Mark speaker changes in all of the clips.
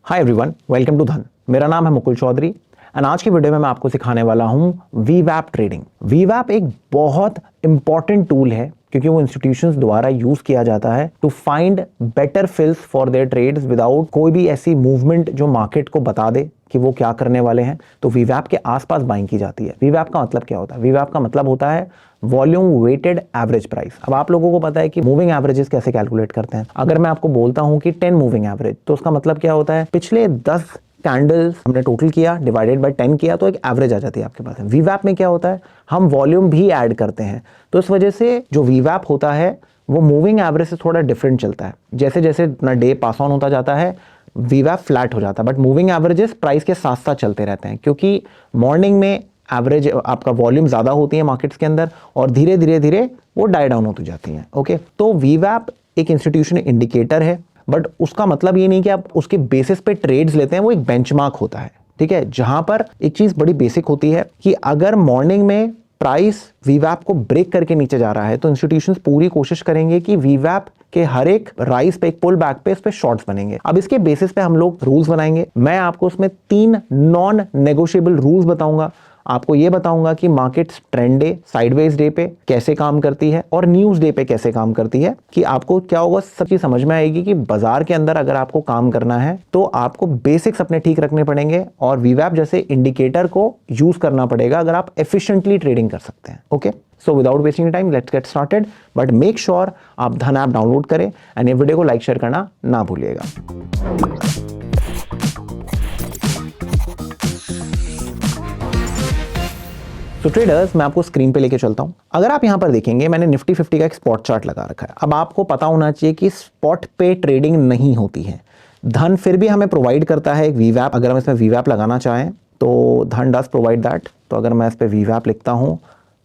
Speaker 1: Hi everyone, welcome to धन। मेरा नाम है मुकुल चौधरी एंड आज की वीडियो में मैं आपको सिखाने वाला हूं वीवैप ट्रेडिंग। वीवैप एक बहुत इंपॉर्टेंट टूल है क्योंकि वो इंस्टीट्यूशंस द्वारा यूज किया जाता है to find better fills for their trades without कोई भी ऐसी मूवमेंट जो मार्केट को बता दे कि वो क्या करने वाले हैं। तो वीवैप के आसपास बाइंग की जाती है। वीवैप का मतलब क्या होता है? वीवैप का मतलब होता है वॉल्यूम वेटेड एवरेज प्राइस। अब आप लोगों को पता है कि मूविंग एवरेजेस कैसे कैलकुलेट करते हैं। अगर मैं आपको बोलता हूं कि 10 मूविंग एवरेज, तो उसका मतलब क्या होता है? पिछले 10 कैंडल्स हमने टोटल किया, डिवाइडेड बाय 10 किया, तो एक एवरेज आ जाती है आपके पास। वीवैप में क्या होता है? हम वॉल्यूम भी ऐड करते हैं। तो इस वजह से जो वीवैप होता है वो मूविंग एवरेज से थोड़ा डिफरेंट चलता है। जैसे जैसे अपना डे पास ऑन होता जाता है वीवैप फ्लैट हो जाता है, बट मूविंग एवरेजेस प्राइस के साथ साथ चलते रहते हैं क्योंकि मॉर्निंग में एवरेज आपका वॉल्यूम ज्यादा होती है मार्केट्स के अंदर और धीरे धीरे धीरे वो डाई डाउन होती जाती हैं। ओके, तो वीवैप एक इंस्टीट्यूशन इंडिकेटर है, बट उसका मतलब ये नहीं कि आप उसके बेसिस पे ट्रेड्स लेते हैं। वो एक बेंचमार्क होता है, ठीक है, जहां पर एक चीज बड़ी बेसिक होती है कि अगर मॉर्निंग में प्राइस वीवैप को ब्रेक करके नीचे जा रहा है तो इंस्टीट्यूशंस पूरी कोशिश करेंगे कि वीवैप के हर एक राइज पे, एक पुल बैक पे, इस पे शॉर्ट्स बनेंगे। अब इसके बेसिस पे हम लोग रूल्स बनाएंगे। मैं आपको उसमें 3 नॉन नेगोशिएबल रूल्स बताऊंगा। आपको यह बताऊंगा कि market trend day, sideways day पे कैसे काम करती है और न्यूज डे पे कैसे काम करती है, कि आपको क्या होगा, सब चीज समझ में आएगी कि बाजार के अंदर अगर आपको काम करना है तो आपको बेसिक्स अपने ठीक रखने पड़ेंगे और वीवैप जैसे इंडिकेटर को यूज करना पड़ेगा अगर आप एफिशिएंटली ट्रेडिंग कर सकते हैं। Okay, so without wasting time let's get started, but make sure आप धन ऐप डाउनलोड करें एंड ये वीडियो को लाइक शेयर करना ना भूलिएगा। तो ट्रेडर्स, मैं आपको स्क्रीन पे लेके चलता हूं। अगर आप यहां पर देखेंगे, मैंने निफ्टी 50 का एक स्पॉट चार्ट लगा रखा है। अब आपको पता होना चाहिए कि स्पॉट पे ट्रेडिंग नहीं होती है। धन फिर भी हमें प्रोवाइड करता है एक वीवैप। अगर हम इसमें वीवैप लगाना चाहें तो धन डज प्रोवाइड दैट। तो अगर मैं इस पर वीवैप लिखता हूं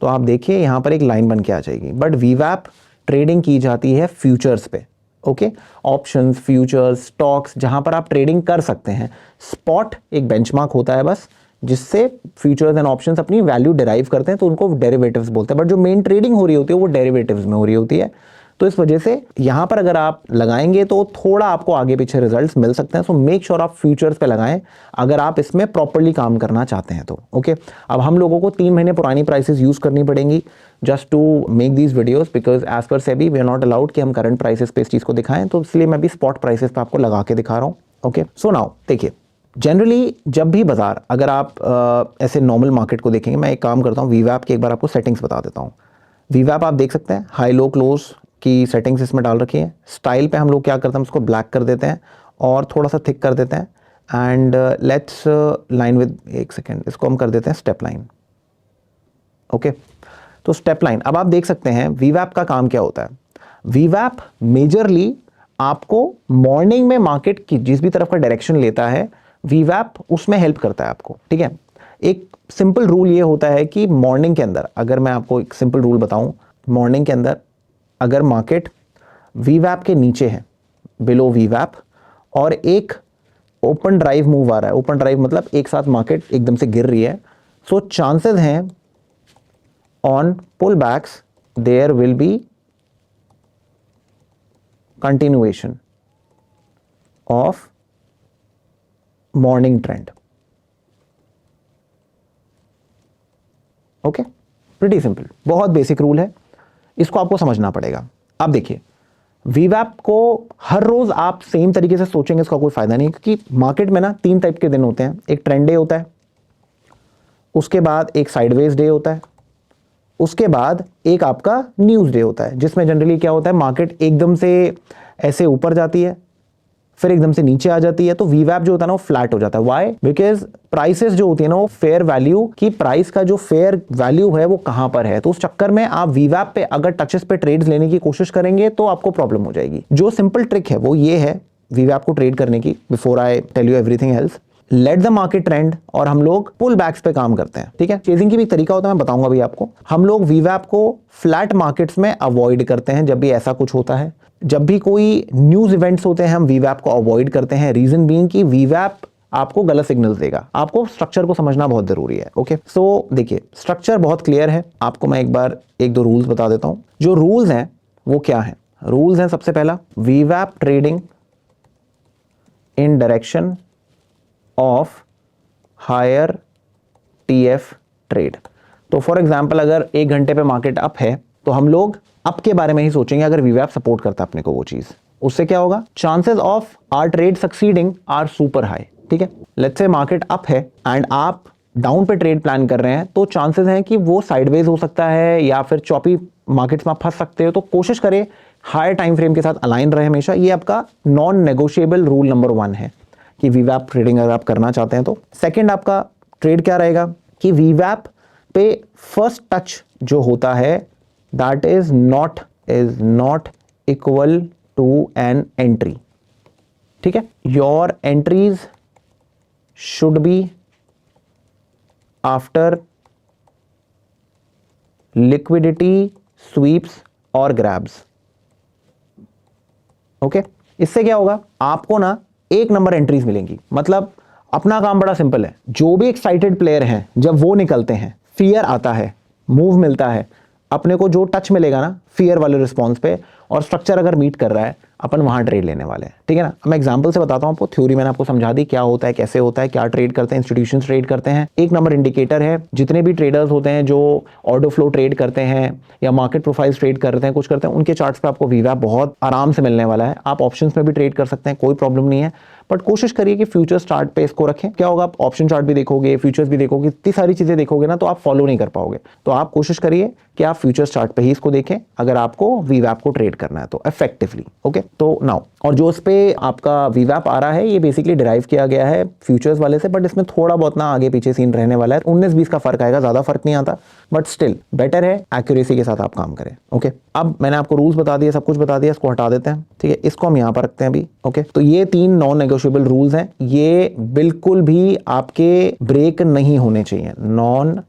Speaker 1: तो आप देखिए यहां पर एक लाइन बन के आ जाएगी। बट वीवैप ट्रेडिंग की जाती है फ्यूचर्स पे। ओके, ऑप्शंस, फ्यूचर्स, स्टॉक्स, जहां पर आप ट्रेडिंग कर सकते हैं। स्पॉट एक बेंचमार्क होता है बस, जिससे फ्यूचर्स एंड ऑप्शंस अपनी वैल्यू डिराइव करते हैं, तो उनको डेरिवेटिव्स बोलते हैं। बट जो मेन ट्रेडिंग हो रही होती है वो डेरिवेटिव्स में हो रही होती है। तो इस वजह से यहां पर अगर आप लगाएंगे तो थोड़ा आपको आगे पीछे रिजल्ट्स मिल सकते हैं। सो मेक श्योर आप फ्यूचर्स पे लगाएं अगर आप इसमें प्रॉपर्ली काम करना चाहते हैं तो। ओके, अब हम लोगों को 3 महीने पुरानी प्राइसेस यूज करनी पड़ेंगी just to make these videos, because as per SEBI we are not allowed कि हम करंट प्राइसेस पे इस चीज को दिखाएं। तो इसलिए मैं भी स्पॉट प्राइसेस पे आपको लगा के दिखा रहा हूं। ओके, सो नाउ देखिए, जनरली जब भी बाजार, अगर आप ऐसे नॉर्मल मार्केट को देखेंगे, मैं एक काम करता हूं, वीवैप की एक बार आपको सेटिंग्स बता देता हूं। वीवैप आप देख सकते हैं हाई लो क्लोज की सेटिंग्स इसमें डाल रखी है। स्टाइल पे हम लोग क्या करते हैं, उसको ब्लैक कर देते हैं और थोड़ा सा थिक कर देते हैं। एंड लेट्स लाइन विद, एक सेकेंड, इसको हम कर देते हैं स्टेप लाइन। ओके, तो स्टेप लाइन, अब आप देख सकते हैं वीवैप का काम क्या होता है। वीवैप मेजरली आपको मॉर्निंग में मार्केट की जिस भी तरफ का डायरेक्शन लेता है, वीवैप उसमें हेल्प करता है आपको। ठीक है, एक सिंपल रूल ये होता है कि मॉर्निंग के अंदर, अगर मैं आपको एक सिंपल रूल बताऊं, मॉर्निंग के अंदर अगर मार्केट वीवैप के नीचे है, बिलो वीवैप, और एक ओपन ड्राइव मूव आ रहा है, ओपन ड्राइव मतलब एक साथ मार्केट एकदम से गिर रही है, सो चांसेस हैं on pull backs there will be continuation of morning trend. Okay, pretty simple, बहुत बेसिक रूल है, इसको आपको समझना पड़ेगा। अब देखिए, वीवैप को हर रोज आप सेम तरीके से सोचेंगे इसका कोई फायदा नहीं, क्योंकि मार्केट में ना 3 टाइप के दिन होते हैं। एक ट्रेंड डे होता है, उसके बाद एक साइडवेज डे होता है, उसके बाद एक आपका न्यूज डे होता है, जिसमें जनरली क्या होता है, मार्केट एकदम से ऐसे ऊपर जाती है फिर एकदम से नीचे आ जाती है। तो वीवैप जो होता है ना वो फ्लैट हो जाता है। व्हाई? बिकॉज प्राइसेस जो होती है ना वो फेयर वैल्यू की, प्राइस का जो फेयर वैल्यू है वो कहां पर है, तो उस चक्कर में आप वीवैप पे अगर टचेस पे ट्रेड्स लेने की कोशिश करेंगे तो आपको प्रॉब्लम हो जाएगी। जो सिंपल ट्रिक है वो ये है वीवैप को ट्रेड करने की, before I tell you everything else, let the market trend, और हम लोग पुल बैक्स पे काम करते हैं। ठीक है, चेजिंग की भी एक तरीका होता है, मैं बताऊंगा भी आपको। हम लोग वीवैप को फ्लैट मार्केट्स में अवॉइड करते हैं जब भी ऐसा कुछ होता है। जब भी कोई न्यूज इवेंट्स होते हैं हम वीवैप को अवॉइड करते हैं। रीजन बीइंग कि वीवैप आपको गलत सिग्नल्स देगा। आपको स्ट्रक्चर को समझना बहुत जरूरी है। ओके, सो देखिए, स्ट्रक्चर बहुत क्लियर है। आपको मैं एक बार 1-2 रूल्स बता देता हूं। जो रूल्स हैं वो क्या है? रूल्स हैं, सबसे पहला, वीवैप trading in direction of higher TF trade. तो फॉर एग्जांपल अगर 1 घंटे पे मार्केट अप है तो हम लोग अप के बारे में ही सोचेंगे अगर वीवैप सपोर्ट करता है अपने को वो चीज, उससे क्या होगा, chances of our trade succeeding are super high. ठीक है, लेट्स से मार्केट अप है एंड आप डाउन पे ट्रेड प्लान कर रहे हैं तो चांसेस हैं कि वो साइडवेज हो सकता है या फिर चॉपी मार्केट्स में आप फंस सकते हो। तो कोशिश करें हायर टाइम फ्रेम के साथ अलाइन रहे हमेशा। ये आपका नॉन नेगोशिएबल रूल नंबर 1 है कि वीवैप ट्रेडिंग अगर आप करना चाहते हैं तो। सेकंड आपका ट्रेड क्या रहेगा कि वीवैप पे फर्स्ट टच जो होता है that is not equal to an entry. ठीक है, your entries should be after liquidity sweeps और ग्रैब्स। ओके, इससे क्या होगा, आपको ना 1 नंबर एंट्रीज मिलेंगी। मतलब अपना काम बड़ा सिंपल है, जो भी एक्साइटेड प्लेयर हैं जब वो निकलते हैं, फियर आता है, मूव मिलता है, अपने को जो टच मिलेगा ना फियर वाले रिस्पॉन्स पे और स्ट्रक्चर अगर मीट कर रहा है अपन वहां ट्रेड लेने वाले हैं। ठीक है ना, मैं एग्जांपल से बताता हूं आपको, थ्योरी मैंने आपको समझा दी क्या होता है, कैसे होता है, क्या ट्रेड करते हैं, इंस्टीट्यूशंस ट्रेड करते हैं। 1 नंबर इंडिकेटर है, जितने भी ट्रेडर्स होते हैं जो ऑर्डर फ्लो ट्रेड करते हैं या मार्केट प्रोफाइल्स ट्रेड करते हैं, कुछ करते हैं, उनके चार्ट्स पे आपको वीवैप बहुत आराम से मिलने वाला है। आप ऑप्शंस में भी ट्रेड कर सकते हैं, कोई प्रॉब्लम नहीं है, बट कोशिश करिए कि फ्यूचर्स चार्ट पे इसको रखें। क्या होगा, आप ऑप्शन चार्ट भी देखोगे, फ्यूचर्स भी देखोगे, इतनी सारी चीजें देखोगे ना तो आप फॉलो नहीं कर पाओगे। तो आप कोशिश करिए कि आप फ्यूचर्स चार्ट पे ही इसको देखें अगर आपको वीवैप को ट्रेड करना है तो इफेक्टिवली। ओके, तो नाउ और जो इस पे आपका वीवैप आ रहा है ये बेसिकली डिराइव किया गया है फ्यूचर्स वाले से, बट इसमें थोड़ा बहुत ना आगे पीछे सीन रहने वाला है, 19-20 का फर्क आएगा, ज्यादा फर्क नहीं आता, बट स्टिल बेटर है एक्यूरेसी के साथ आप काम करें। ओके, अब मैंने आपको रूल्स बता दिए, सब कुछ बता दिया, इसको हटा देते हैं। ठीक है, इसको हम यहां पर रखते हैं अभी। ओके, तो ये 3 नॉन नेगोशिएबल रूल्स हैं, ये बिल्कुल भी आपके ब्रेक नहीं होने चाहिए। नॉन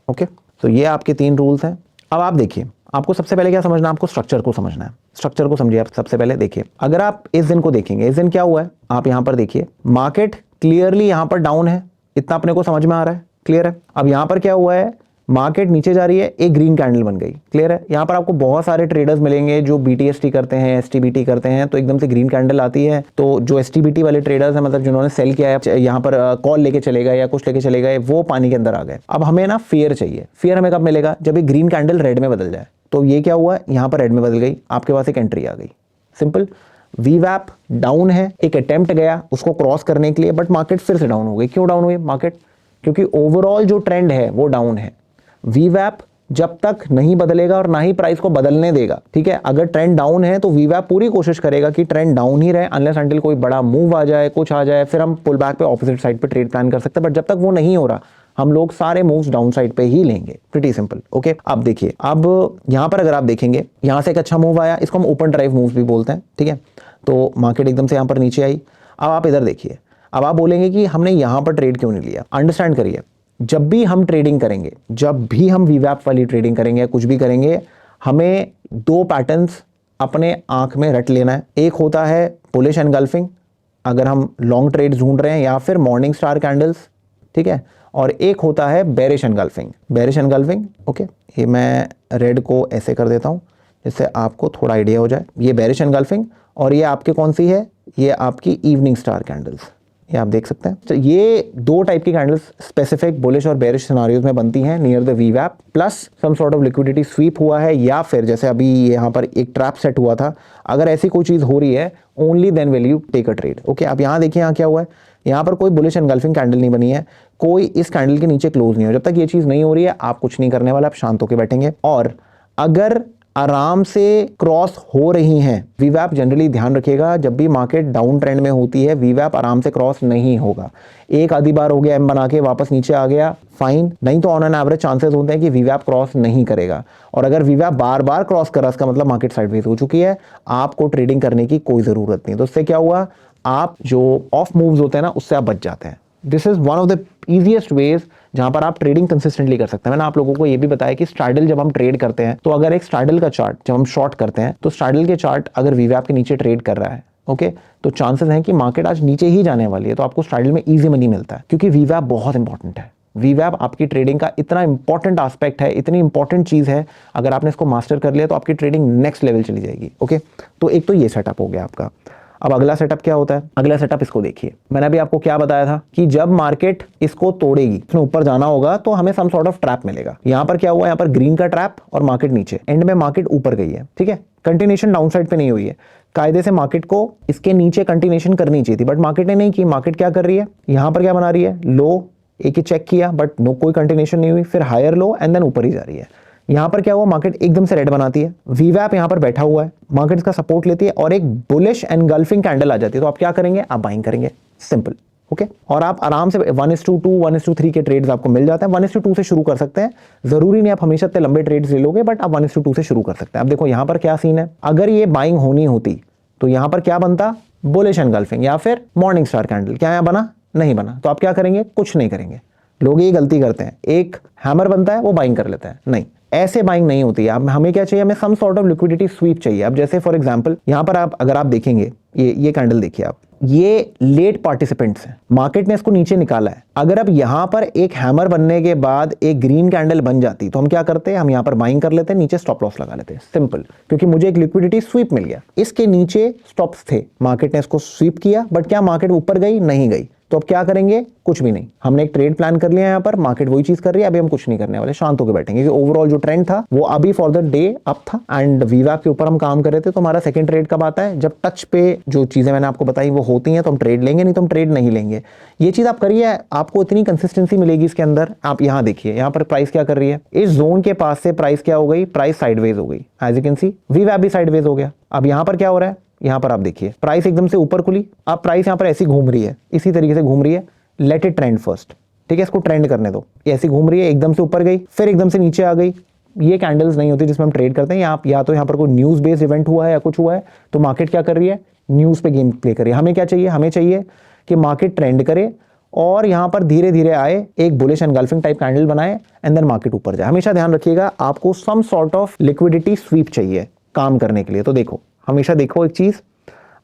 Speaker 1: ओके, तो ये आपके 3 रूल्स हैं। अब आप देखिए, आपको सबसे पहले क्या समझना है, आपको स्ट्रक्चर को समझना है। स्ट्रक्चर को समझिए आप सबसे पहले। देखिए, अगर आप इस दिन को देखेंगे, इस दिन क्या हुआ है, आप यहां पर देखिए, मार्केट क्लियरली यहां पर डाउन है, इतना अपने को समझ में आ रहा है, क्लियर है। अब यहां पर क्या हुआ है, मार्केट नीचे जा रही है, एक ग्रीन कैंडल बन गई, क्लियर है। यहां पर आपको बहुत सारे ट्रेडर्स मिलेंगे जो बीटीएसटी करते हैं, एसटीबीटी करते हैं, तो एकदम से ग्रीन कैंडल आती है, तो जो एसटीबीटी वाले ट्रेडर्स हैं, मतलब जिन्होंने सेल किया है, यहां पर कॉल लेके चले गए या कुछ लेके चले गए, वो पानी के अंदर आ गए। अब हमें ना फेयर चाहिए। फेयर हमें कब मिलेगा, जब एक ग्रीन कैंडल रेड में बदल जाए। तो ये क्या हुआ, यहां पर रेड में बदल गई, आपके पास एक एंट्री आ गई, सिंपल। वीवैप डाउन है, एक अटेम्प्ट गया उसको क्रॉस करने के लिए, बट मार्केट फिर से डाउन हो गई। क्यों डाउन हुई मार्केट, क्योंकि ओवरऑल जो ट्रेंड है वो डाउन है। वीवैप जब तक नहीं बदलेगा और ना ही प्राइस को बदलने देगा, ठीक है, अगर ट्रेंड डाउन है तो वीवैप पूरी कोशिश करेगा कि ट्रेंड डाउन ही रहे, अनलेस अंटिल कोई बड़ा मूव आ जाए, कुछ आ जाए, फिर हम पुल बैक पे ऑपोजिट साइड पे ट्रेड प्लान कर सकते हैं। बट जब तक वो नहीं हो रहा, हम लोग सारे मूव्स डाउन साइड पे ही लेंगे, प्रीटी सिंपल। ओके, अब देखिए, अब यहां पर अगर आप देखेंगे, यहां से एक अच्छा मूव आया, इसको हम ओपन ड्राइव मूव भी बोलते हैं, ठीक है। तो मार्केट एकदम से यहां पर नीचे आई। अब आप इधर देखिए, अब आप बोलेंगे कि हमने यहां पर ट्रेड क्यों नहीं लिया। अंडरस्टैंड करिए, जब भी हम ट्रेडिंग करेंगे, जब भी हम वीवैप वाली ट्रेडिंग करेंगे, कुछ भी करेंगे, हमें 2 पैटर्न्स अपने आंख में रट लेना है। एक होता है बुलिश एनगल्फिंग, अगर हम लॉन्ग ट्रेड ढूंढ रहे हैं, या फिर मॉर्निंग स्टार कैंडल्स, ठीक है, और एक होता है bearish engulfing. Bearish engulfing, okay, ये मैं रेड को ऐसे कर देता हूं जिससे आपको थोड़ा आइडिया हो जाए। ये बेरिश एनगल्फिंग, और ये आपके कौन सी है, ये आपकी इवनिंग स्टार कैंडल्स, ये आप देख सकते हैं। तो ये 2 टाइप की कैंडल्स स्पेसिफिक बुलिश और बेरिश सिनेरियोज में बनती हैं नियर द वीवैप, plus some sort of liquidity sweep हुआ है, या फिर जैसे अभी यहाँ पर एक ट्रैप सेट हुआ था। अगर ऐसी कोई चीज हो रही है, only then will you take a trade. Okay, आप यहाँ देखिए, यहाँ क्या हुआ है, यहाँ पर कोई बुलिश एनगल्फिंग कैंडल नहीं बनी है, कोई इस कैंडल के नीचे क्लोज नहीं हो। जब तक ये चीज नहीं हो रही है, आप कुछ नहीं करने वाला, आप शांत होकर बैठेंगे। और अगर आराम से क्रॉस हो रही हैं, वीवैप जनरली ध्यान रखिएगा, जब भी मार्केट डाउन ट्रेंड में होती है, वीवैप आराम से क्रॉस नहीं होगा। एक आधी बार हो गया एम बना के वापस नीचे आ गया, फाइन, नहीं तो ऑन एन एवरेज चांसेस होते हैं कि वीवैप क्रॉस नहीं करेगा। और अगर वीवैप बार बार क्रॉस कर रहा है, इसका मतलब मार्केट साइडवेज हो चुकी है, आपको ट्रेडिंग करने की कोई जरूरत नहीं। तो उससे क्या हुआ, आप जो ऑफ मूव्स होते हैं ना, उससे आप बच जाते हैं। This is one of the easiest ways जहां पर आप ट्रेडिंग कंसिस्टेंटली कर सकते हैं। मैंने आप लोगों को ये भी बताया कि स्ट्रैडल जब हम ट्रेड करते हैं, तो अगर एक स्ट्रैडल का चार्ट जब हम शॉर्ट करते हैं, तो स्ट्रैडल के चार्ट अगर वीवैप के नीचे ट्रेड कर रहा है, ओके, तो चांसेस हैं कि मार्केट आज नीचे ही जाने वाली है, तो आपको स्ट्रैडल में इजी मनी मिलता है, क्योंकि वीवैप बहुत इंपॉर्टेंट है। वीवैप आपकी ट्रेडिंग का इतना इंपॉर्टेंट एस्पेक्ट है, इतनी इंपॉर्टेंट चीज़ है, अगर आपने इसको मास्टर कर लिया तो आपकी ट्रेडिंग नेक्स्ट लेवल चली जाएगी। ओके, तो एक तो ये सेटअप हो गया आपका। अब अगला सेटअप क्या होता है? अगला सेटअप इसको देखिए, मैंने अभी आपको क्या बताया था कि जब मार्केट इसको तोड़ेगी, इसमें ऊपर जाना होगा तो हमें सम सॉर्ट ऑफ ट्रैप मिलेगा। यहां पर क्या हुआ, यहां पर ग्रीन का ट्रैप और मार्केट नीचे, एंड में मार्केट ऊपर गई है, ठीक है, कंटिन्यूएशन डाउन साइड पे नहीं हुई है। कायदे से मार्केट को इसके नीचे कंटिन्यूएशन करनी चाहिए थी, बट मार्केट ने नहीं की। मार्केट क्या कर रही है, यहां पर क्या बना रही है, लो एक ही चेक किया बट नो कोई कंटिन्यूएशन नहीं हुई, फिर हायर लो एंड देन ऊपर ही जा रही है। यहां पर क्या हुआ, मार्केट एकदम से रेड बनाती है, वीवैप यहां पर बैठा हुआ है, मार्केट इसका सपोर्ट लेती है और एक बुलिश एनगल्फिंग कैंडल आ जाती है, तो आप क्या करेंगे, आप बाइंग करेंगे, सिंपल। ओके, और आप आराम से 1:2 1:3 के ट्रेड्स आपको मिल जाते हैं। 1:2 से शुरू कर सकते हैं, जरूरी नहीं आप हमेशा इतने लंबे ट्रेड्स ले लोगे, बट आप 1:2 से शुरू कर सकते हैं। अब देखो यहां पर क्या सीन है, अगर ये बाइंग होनी होती तो यहां पर क्या बनता, बुलिश एनगल्फिंग या फिर मॉर्निंग स्टार कैंडल, क्या यहां बना, नहीं बना, तो आप क्या करेंगे, कुछ नहीं करेंगे। लोग ये गलती करते हैं, एक हैमर बनता है वो बाइंग कर लेता है, नहीं, ऐसे बाइंग नहीं होती है। हमें क्या चाहिए, हमें some sort of liquidity sweep चाहिए। अब जैसे फॉर एग्जांपल यहां पर आप अगर आप देखेंगे, ये कैंडल देखिए आप, ये लेट पार्टिसिपेंट्स हैं, मार्केट ने इसको नीचे निकाला है। अगर अब यहां पर एक हैमर बनने के बाद एक ग्रीन कैंडल बन जाती तो हम क्या करते हैं, हम यहां पर बाइंग कर लेते हैं, नीचे स्टॉप लॉस लगा लेते हैं, सिंपल, क्योंकि मुझे एक लिक्विडिटी स्वीप मिल गया। इसके नीचे स्टॉप्स थे, मार्केट ने इसको स्वीप किया, बट क्या मार्केट ऊपर गई, नहीं गई, तो अब क्या करेंगे, कुछ भी नहीं। हमने एक ट्रेड प्लान कर लिया यहाँ पर, मार्केट वही चीज कर रही है, अभी हम कुछ नहीं करने वाले, शांत होकर बैठेंगे, क्योंकि ओवरऑल जो ट्रेंड था वो अभी फॉर द डे अप था एंड वीवैप के ऊपर हम काम कर रहे थे। तो हमारा सेकंड ट्रेड कब आता है, जब टच पे जो चीजें मैंने आपको बताई वो होती हैं तो हम ट्रेड लेंगे, नहीं तो हम ट्रेड नहीं लेंगे। ये चीज आप करिए, आपको इतनी कंसिस्टेंसी मिलेगी इसके अंदर। आप यहाँ देखिए, यहाँ पर प्राइस क्या कर रही है, इस जोन के पास से प्राइस क्या हो गई, प्राइस साइडवेज हो गई, एज यू कैन सी वीवैप भी साइडवेज हो गया। अब यहाँ पर क्या हो रहा है, यहाँ पर आप देखिए प्राइस एकदम से ऊपर खुली, अब प्राइस यहाँ पर ऐसी घूम रही है, इसी तरीके से घूम रही है, लेट इट ट्रेंड फर्स्ट, ठीक है, इसको ट्रेंड करने दो। ऐसी घूम रही है, एकदम से ऊपर गई, फिर एकदम से नीचे आ गई। ये कैंडल्स नहीं होती जिसमें हम ट्रेड करते हैं। या तो यहाँ पर कोई न्यूज बेस्ड इवेंट हुआ है या कुछ हुआ है, तो मार्केट क्या कर रही है, न्यूज पे गेम प्ले कर रही है। हमें क्या चाहिए, हमें चाहिए कि मार्केट ट्रेंड करे और यहाँ पर धीरे धीरे आए, एक बुलिश एनगल्फिंग टाइप कैंडल बनाए एंड देन मार्केट ऊपर जाए। हमेशा ध्यान रखिएगा, आपको some sort of liquidity sweep चाहिए काम करने के लिए। तो देखो, हमेशा देखो एक चीज,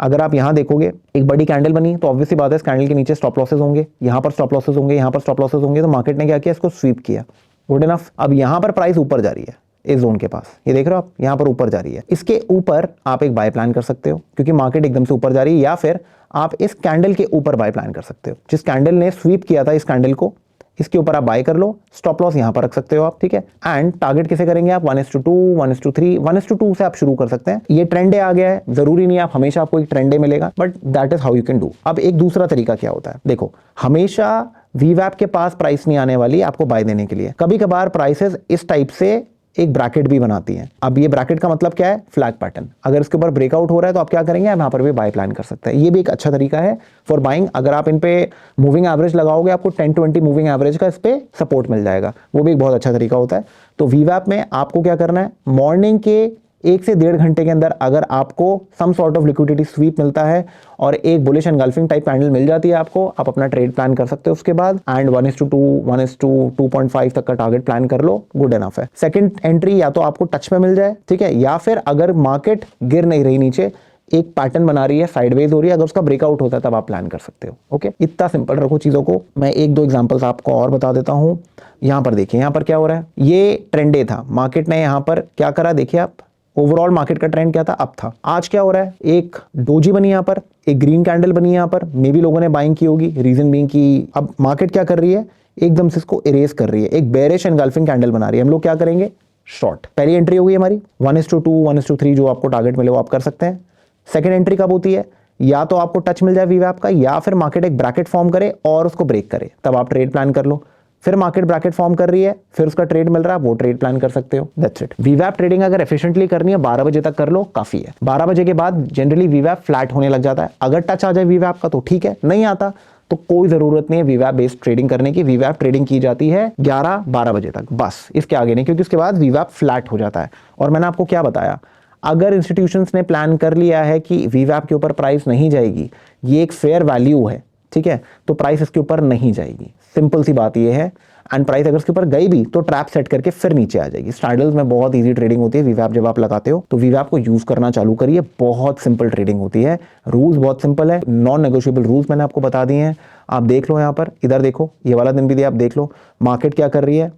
Speaker 1: अगर आप यहां देखोगे एक बड़ी कैंडल बनी तो ऑब्वियसली बात है इस कैंडल के नीचे स्टॉप लॉसेस होंगे, यहां पर स्टॉप लॉसेस होंगे, यहां पर स्टॉप लॉसेस होंगे, तो मार्केट ने क्या किया, इसको स्वीप किया, गुड इनफ। अब यहां पर प्राइस ऊपर जा रही है इस जोन के पास, ये देख रहे हो आप, यहां पर ऊपर जा रही है, इसके ऊपर आप एक बाय प्लान कर सकते हो क्योंकि मार्केट एकदम से ऊपर जा रही है, या फिर आप इस कैंडल के ऊपर बाय प्लान कर सकते हो, जिस कैंडल ने स्वीप किया था इस कैंडल को, इसके ऊपर आप बाय कर लो, स्टॉप लॉस यहां पर रख सकते हो आप, ठीक है। एंड टारगेट किसे करेंगे आप, 1:2 1:3 1:2 से आप शुरू कर सकते हैं। ये ट्रेंड डे आ गया है, जरूरी नहीं आप हमेशा आपको एक ट्रेंड डे मिलेगा, but that is how you can do. अब एक दूसरा तरीका क्या होता है, देखो हमेशा वीवैप के पास प्राइस नहीं आने वाली आपको बाय देने के लिए, कभी कभार प्राइसेस इस टाइप से एक ब्रैकेट भी बनाती हैं। अब ये ब्रैकेट का मतलब क्या है, फ्लैग पैटर्न, अगर इसके ऊपर ब्रेकआउट हो रहा है तो आप क्या करेंगे, आप यहाँ पर भी बाय प्लान कर सकते हैं। ये भी एक अच्छा तरीका है फॉर बाइंग। अगर आप इन पे मूविंग एवरेज लगाओगे, आपको 10-20 मूविंग एवरेज का इस पे सपोर्ट मिल जाएगा, वो भी एक बहुत अच्छा तरीका होता है। तो वीवैप में आपको क्या करना है, मॉर्निंग के 1 से 1.5 घंटे के अंदर अगर आपको some sort of liquidity sweep मिलता है और एक बुलिश एनगल्फिंग टाइप कैंडल मिल जाती है आपको, आप अपना ट्रेड प्लान कर सकते हो उसके बाद, एंड 1:2 1:2.5 तक का टारगेट प्लान कर लो, गुड इनफ है। सेकंड एंट्री या तो आपको टच में मिल जाए, ठीक है, या फिर अगर मार्केट गिर नहीं रही नीचे, एक पैटर्न बना रही है, साइडवेज हो रही है, अगर उसका ब्रेकआउट होता है तब आप प्लान कर सकते हो। ओके, इतना सिंपल रखो चीजों को। मैं 1-2 एग्जांपल्स आपको और बता देता हूं। यहां पर देखिए, यहां पर क्या हो रहा है, ये ट्रेंड डे था, मार्केट ने यहां पर क्या करा, देखिए आप, ओवरऑल मार्केट का ट्रेंड क्या था, अप था। आज क्या हो रहा है, एक डोजी बनी यहां पर, एक ग्रीन कैंडल बनी यहां पर, मे बी लोगों ने बाइंग की होगी, रीजन बीइंग कि अब मार्केट क्या कर रही है, एकदम से इसको इरेज कर रही है, एक बेरिश एनगल्फिंग कैंडल बना रही है। हम लोग क्या करेंगे, शॉर्ट। पहली एंट्री होगी हमारी 1:2 1:3, जो आपको टारगेट मिले वो आप कर सकते हैं। सेकंड एंट्री कब होती है, या तो आपको टच मिल जाए वीवैप का, या फिर मार्केट एक ब्रैकेट फॉर्म करे और उसको ब्रेक करे, तब आप ट्रेड प्लान कर लो। फिर मार्केट ब्रैकेट फॉर्म कर रही है, फिर उसका ट्रेड मिल रहा है, वो ट्रेड प्लान कर सकते हो, दैट्स इट। वीवैप ट्रेडिंग अगर एफिशिएंटली करनी है 12 बजे तक कर लो, काफी है। 12 बजे के बाद जनरली वीवैप फ्लैट होने लग जाता है। अगर टच आ जाए वीवैप का तो ठीक है, नहीं आता तो कोई जरूरत नहीं है वीवैप बेस्ड ट्रेडिंग करने की। वीवैप ट्रेडिंग की जाती है 11-12 बजे तक, बस इसके आगे नहीं, क्योंकि उसके बाद वीवैप फ्लैट हो जाता है। और मैंने आपको क्या बताया, अगर इंस्टीट्यूशंस ने प्लान कर लिया है कि वीवैप के ऊपर प्राइस नहीं जाएगी, ये एक फेयर वैल्यू है, ठीक है, तो प्राइस इसके ऊपर नहीं जाएगी, सिंपल सी बात ये है। एंड प्राइस अगर इसके ऊपर गई भी तो ट्रैप सेट करके फिर नीचे आ जाएगी। स्ट्रैडल्स में बहुत इजी ट्रेडिंग होती है। वीवैप जब आप लगाते हो तो वीवैप को यूज करना चालू करिए, बहुत सिंपल ट्रेडिंग होती है, रूल्स बहुत सिंपल है, नॉन नेगोशिएबल रूल्स मैंने आपको बता दिए हैं। आप देख लो यहाँ पर, इधर देखो, ये वाला दिन भी दिया, आप देख लो मार्केट क्या कर रही है,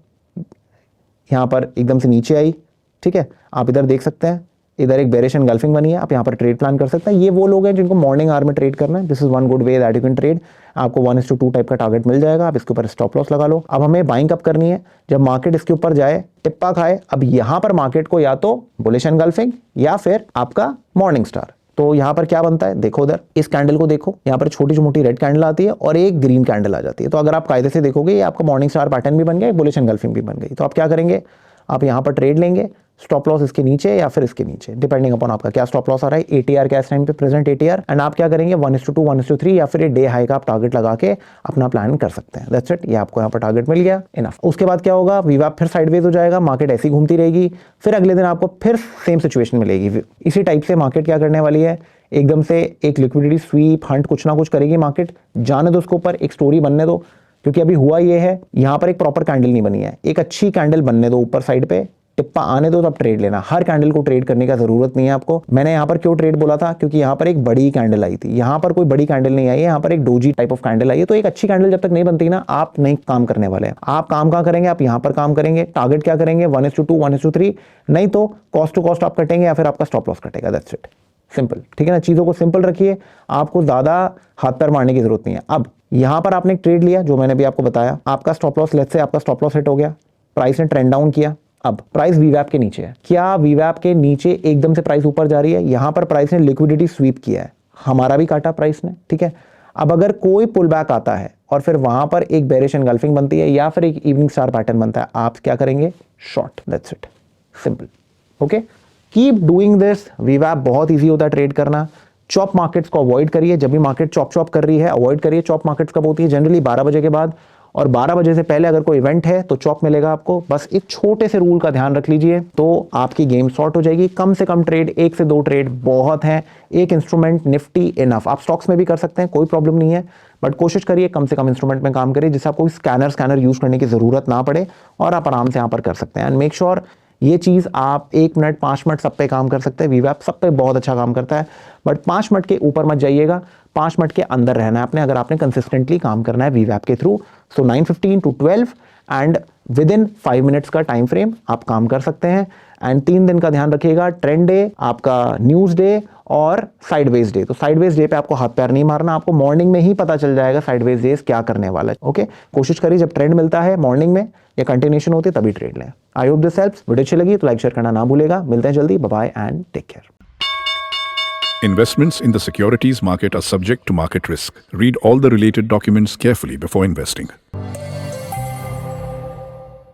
Speaker 1: यहाँ पर एकदम से नीचे आई, ठीक है। आप इधर देख सकते हैं, इधर एक बेरिश एनगल्फिंग बनी है, आप यहाँ पर ट्रेड प्लान कर सकते हैं। ये वो लोग हैं जिनको मॉर्निंग आवर में ट्रेड करना है, this is one good way that you can trade. आपको 1:2 टाइप का टारगेट मिल जाएगा, आप इसके ऊपर स्टॉप लॉस लगा लो। अब हमें बाइंग कब करनी है, जब मार्केट इसके ऊपर जाए, टिप्पा खाए। अब यहाँ पर मार्केट को या तो बुलिश एनगल्फिंग या फिर आपका मॉर्निंग स्टार। तो यहाँ पर क्या बनता है, देखो उधर इस कैंडल को देखो, यहाँ पर छोटी मोटी रेड कैंडल आती है और एक ग्रीन कैंडल आ जाती है। तो अगर आप कायदे से देखोगे, ये आपका मॉर्निंग स्टार पैटर्न भी बन गया, बुलिश एनगल्फिंग भी बन गई। तो आप क्या करेंगे, आप यहाँ पर ट्रेड लेंगे, स्टॉप लॉस इसके नीचे या फिर इसके नीचे, डिपेंडिंग अपॉन आपका क्या स्टॉप लॉस आ रहा है, एटीआर क्या इस टाइम पे प्रेजेंट एटीआर, एंड आप क्या करेंगे 1:2 1:3 या फिर डे हाई का आप टारगेट लगा के अपना प्लान कर सकते हैं। दैट्स इट, ये आपको यहाँ पर टारगेट मिल गया, इनफ। उसके बाद क्या होगा, वीवैप फिर साइडवेज हो जाएगा, मार्केट ऐसी घूमती रहेगी, फिर अगले दिन आपको फिर सेम सिचुएशन मिलेगी। इसी टाइप से मार्केट क्या करने वाली है, एकदम से एक लिक्विडिटी स्वीप हंट कुछ ना कुछ करेगी मार्केट, जाने दो उसके ऊपर, एक स्टोरी बनने दो। क्योंकि अभी हुआ ये है, यहाँ पर एक प्रॉपर कैंडल नहीं बनी है, एक अच्छी कैंडल बनने दो ऊपर साइड पे, टिप्पा आने दो तब ट्रेड लेना। हर कैंडल को ट्रेड करने का जरूरत नहीं है आपको। मैंने यहाँ पर क्यों ट्रेड बोला था, क्योंकि यहाँ पर एक बड़ी कैंडल आई थी, यहाँ पर कोई बड़ी कैंडल नहीं आई है, यहाँ पर एक डोजी टाइप ऑफ कैंडल आई है। तो एक अच्छी कैंडल जब तक नहीं बनती ना, आप नहीं काम करने वाले हैं। आप काम कहाँ करेंगे, आप यहाँ पर काम करेंगे। टारगेट क्या करेंगे, 1:2 1:3, नहीं तो कॉस्ट टू कॉस्ट आप कटेंगे या फिर आपका स्टॉप लॉस कटेगा। दैट्स इट, सिंपल, ठीक है ना। चीजों को सिंपल रखिए, आपको ज्यादा हाथ पैर मारने की जरूरत नहीं है। अब यहां पर आपने एक ट्रेड लिया, जो मैंने भी आपको बताया, आपका स्टॉप लॉस, लेट्स से आपका स्टॉप लॉस हिट हो गया, प्राइस ने ट्रेंड डाउन किया। अब प्राइस वीवैप के नीचे है, क्या वीवैप के नीचे एकदम से प्राइस ऊपर जा रही है, यहां पर प्राइस ने लिक्विडिटी स्वीप किया है, हमारा भी काटा प्राइस ने, ठीक है। अब अगर कोई पुल बैक आता है और फिर वहां पर एक बेरिश एनगल्फिंग बनती है या फिर एक इवनिंग स्टार पैटर्न बनता है, आप क्या करेंगे, short. That's it, simple, okay. Keep doing this. वीवैप बहुत इजी होता है ट्रेड करना। चॉप मार्केट्स को अवॉइड करिए, जब भी मार्केट चॉप कर रही है अवॉइड करिए। चॉप मार्केट्स कब होती है, जनरली 12 बजे के बाद, और 12 बजे से पहले अगर कोई इवेंट है तो चॉप मिलेगा आपको। बस एक छोटे से रूल का ध्यान रख लीजिए, तो आपकी गेम सॉर्ट हो जाएगी। कम से कम ट्रेड, 1 से 2 ट्रेड बहुत है, एक इंस्ट्रूमेंट निफ्टी इनफ। आप स्टॉक्स में भी कर सकते हैं, कोई प्रॉब्लम नहीं है, बट कोशिश करिए कम से कम इंस्ट्रूमेंट में काम करिए, जिससे आपको स्कैनर यूज करने की जरूरत ना पड़े और आप आराम से यहाँ पर कर सकते हैं। एंड मेक श्योर ये चीज आप 1 मिनट 5 मिनट सब पे काम कर सकते हैं। वीवैप सब पे बहुत अच्छा काम करता है, बट 5 मिनट के ऊपर मत जाइएगा, 5 मिनट के अंदर रहना है आपने, अगर आपने कंसिस्टेंटली काम करना है वीवैप के through. So 9:15 to 12 and with in 5 minutes का टाइम फ्रेम आप काम कर सकते हैं। एंड 3 दिन का ध्यान रखिएगा, ट्रेंड डे, आपका न्यूज डे और साइडवेज डे। तो साइडवेज डे पे आपको हाथ पैर नहीं मारना, आपको मॉर्निंग में ही पता चल जाएगा साइडवेज डे क्या करने वाला है, ओके। कोशिश करिए जब ट्रेंड मिलता है मॉर्निंग में या कंटिन्यूएशन होती है तभी ट्रेड लें। I hope this helps. Video अच्छी लगी तो लाइक शेयर करना ना भूलेगा। मिलते हैं जल्दी, bye bye and take care.
Speaker 2: Investments in the securities market are subject to market risk. Read all the related documents carefully before investing.